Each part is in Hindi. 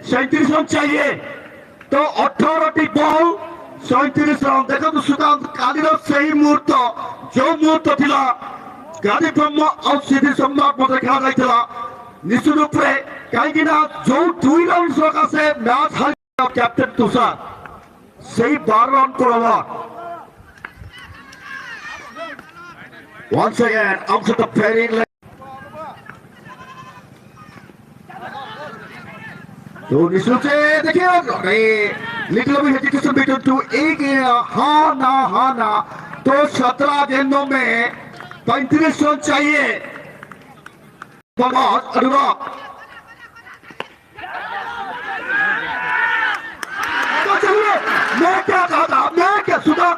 37 रन चाहिए। तो 18 बॉल 37 रन। देखो सुकांत कालीर सही मुहूर्त जो मुहूर्त थिला गादी ब्रह्म और सिद्धि सम्राट मध्य खेला जाइथिला निश्चित रूप से कहीं जो 2 रन सकाशे मैच हारि कैप्टेन तुषार सही 12 रन पर once again up to the pairing line. तो निश्चित से देखिए little bit hesitation between two एक हाँ ना तो 17 गेंदों में 35 रन चाहिए। अनुराग तो चलिए मैं क्या कहा था मैं क्या सुना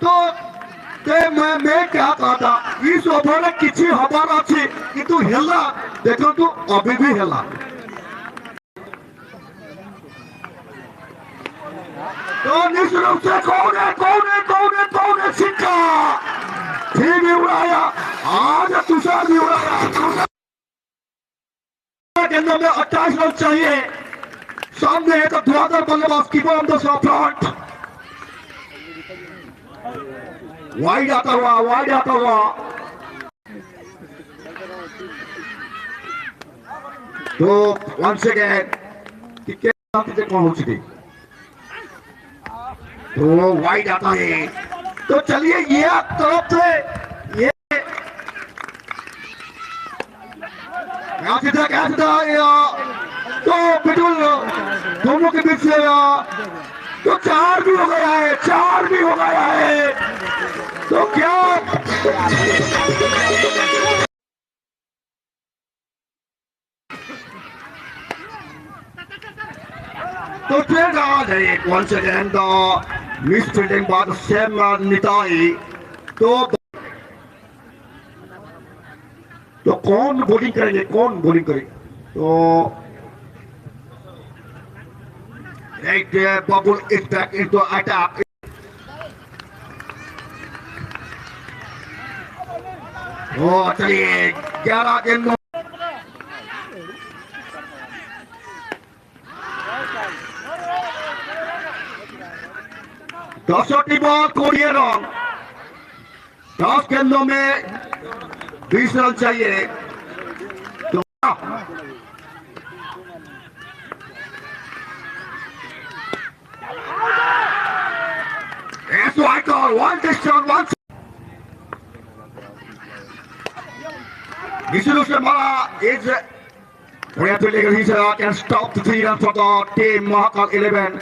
तो मैं क्या कहा था इस ओवर किसी हबार अच्छी किंतु हेला देखो तो अभी भी हेला। तो निश्चित रूप से कौन है सिक्का ठीक ही उड़ाया आज तुषार भी उड़ाया। गेंदों में 28 रन चाहिए। सामने है तो धुआंधार बल्लेबाज keeper on the front wide आता हुआ तो वंस अगेन कौन हो चुकी तो वाइड आता है। तो चलिए ये तरफ से ये क्या तो बिल्कुल दोनों के बीच से तो 4 भी हो गया है तो क्या तो ट्रेड आज है once again the misfielding by the same Nitai. तो कौन बॉलिंग करेंगे तो right there bubble is back into attack। चलिए 11 गेंदों दसोटी बॉल 20 रन 10 गेंदों में 20 रन चाहिए। तो one distance one is can stop the 3 runs for the team Mahakal 11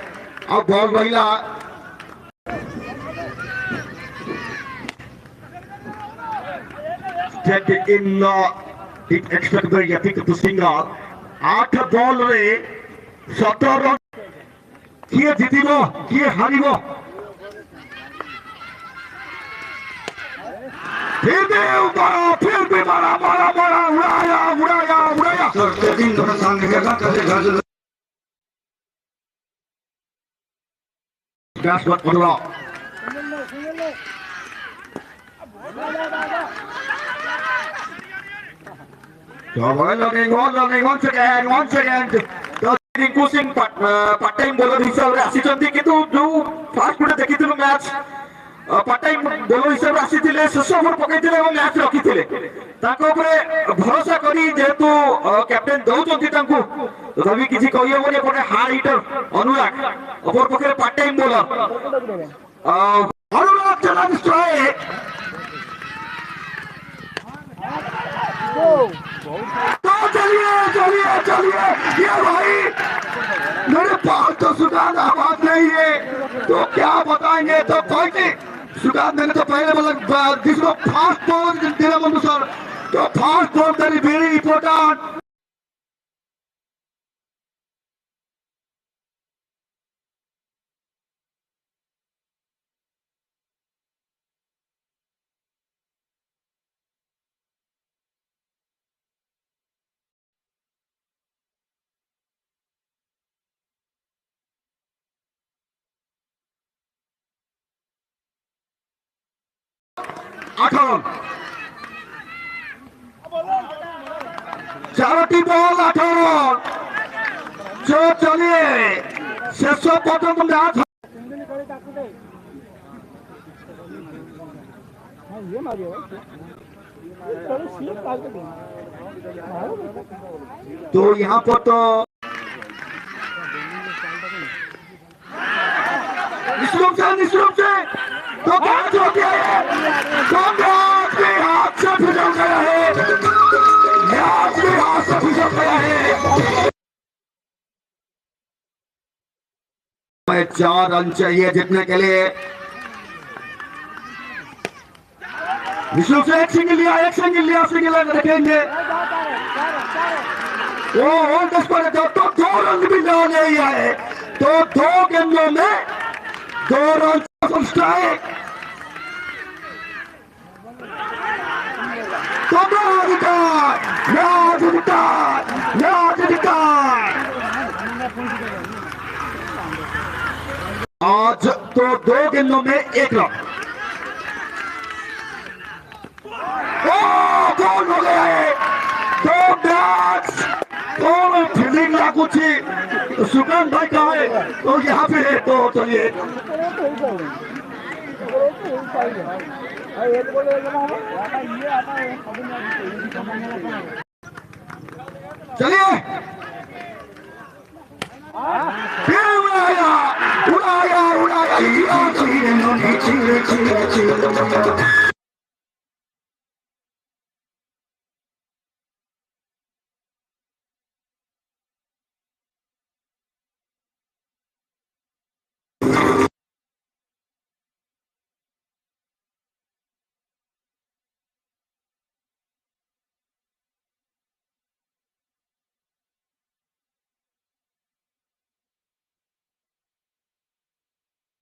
of ball Mahila stepped in it expect very pick to single 8 ball रे 17 रन किए जीतिबो किए हारिबो फिर भी मारा उड़ाया करते दिन दोनों सामने गया करते घर गैस बट पड़वा तो learning once again Rinku Singh part time bowler हिसाब रे आसीचंती किंतु जो फास्ट मिनिट देखिथिलु मैच पार्ट टाइम बॉलर हिसाब रे आसीथिले शेष ओवर पकैथिले और मैच रखिथिले ताको ऊपर भरोसा करी जेतु कैप्टन दउचंती तांकू तथापि किछि कहि होबनी पटे हार्ड हिटर अनुराग ओवर पकरे पार्ट टाइम बॉलर अनुराग चला स्ट्राइक तो चलिए ये भाई मेरे पास तो सुगान आवाज नहीं है तो क्या बताएंगे तो कोई नहीं सुगान मैंने तो पहले बोला जिसको फास्ट बॉल देना बंधु सर तो fast ball very very important. Charoti ball 18 चलिए शेष पर्यंत मैच तो यहाँ पर तो निश्चित से तो मैच हो गया है, तो मैच भी हाथ से फिसल गया है, मैच भी हाथ से फिसल गया है। 4 रन चाहिए जीतने के लिए। विष्णु से एक सिंगल लिया, सिंगल रखेंगे वो तो 2 रन भी नहीं आए, तो 2 गेंदों में 2 रन स्ट्राइक। तो आज तो 2 गेंदों में 1 रन। गोल हो गया है, 2 मैच दोनों फील्डिंग लागू थी। सुकान भाई कहाँ है? तो यहाँ पे है, तो चलिए फिर उड़ाया